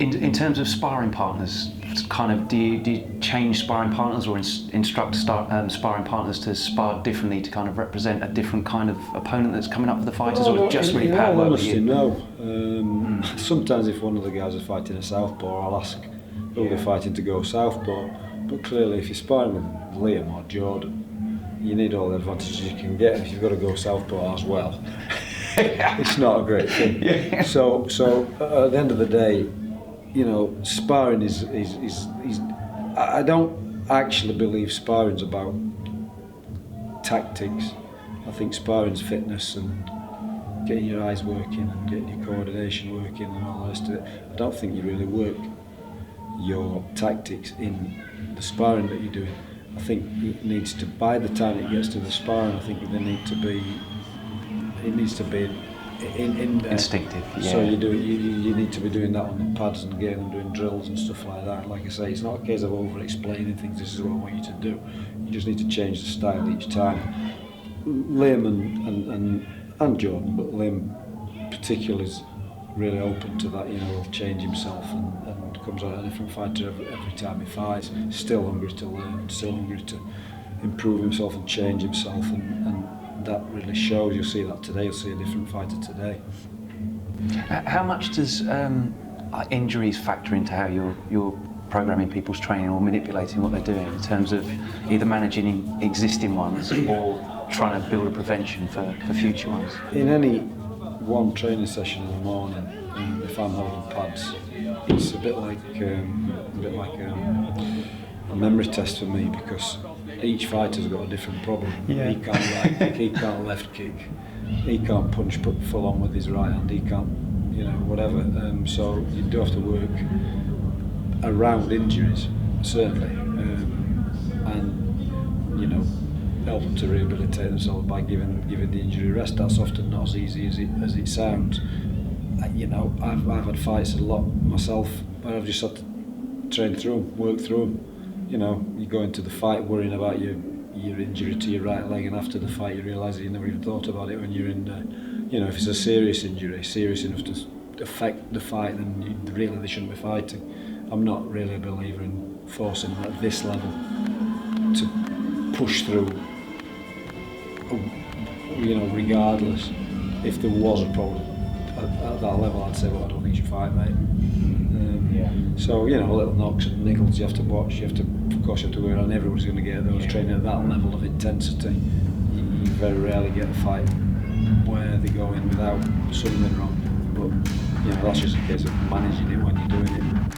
In terms of sparring partners, kind of, do you change sparring partners or instruct sparring partners to spar differently to kind of represent a different kind of opponent that's coming up for the fighters, or just really power work with you? No. Sometimes if one of the guys are fighting a southpaw, I'll ask who they're fighting to go southpaw. But clearly, if you're sparring with Liam or Jordan, you need all the advantages you can get. If you've got to go southpaw as well, it's not a great thing. Yeah. So at the end of the day, you know, sparring is I don't actually believe sparring's about tactics. I think sparring's fitness and getting your eyes working and getting your coordination working and all the rest of it. I don't think you really work your tactics in the sparring that you're doing. I think it needs to, by the time it gets to the sparring, I think it needs to be in there. Instinctive, yeah. So you need to be doing that on the pads and getting them doing drills and stuff like that. Like I say, it's not a case of over explaining things. This is what I want you to do. You just need to change the style each time. Liam and Jordan, but Liam particularly is really open to that. You know, he'll change himself and comes out a different fighter every time he fights. Still hungry to learn, still hungry to improve himself and change himself, and that really shows. You'll see that today. You'll see a different fighter today. How much does injuries factor into how you're programming people's training or manipulating what they're doing in terms of either managing existing ones or trying to build a prevention for future ones? In any one training session in the morning, if I'm holding pads, it's a bit like a memory test for me, because each fighter's got a different problem. Yeah. He can't right kick, he can't left kick, he can't punch full on with his right hand, he can't, you know, whatever. So you do have to work around injuries, certainly, and you know, help them to rehabilitate themselves by giving the injury rest. That's often not as easy as it sounds. You know, I've had fights a lot myself where I've just had to train through them, work through them. You know, you go into the fight worrying about your injury to your right leg, and after the fight you realise that you never even thought about it when you're in, you know, if it's a serious injury, serious enough to affect the fight, then really they shouldn't be fighting. I'm not really a believer in forcing them at this level to push through, you know, regardless. If there was a problem at that level, I'd say, well, I don't think you should fight, mate. So, you know, little knocks and niggles you have to watch. Of course, you have to worry on. Everybody's going to get those. Training at that level of intensity, you very rarely get a fight where they go in without something wrong. But, you know, that's just a case of managing it when you're doing it.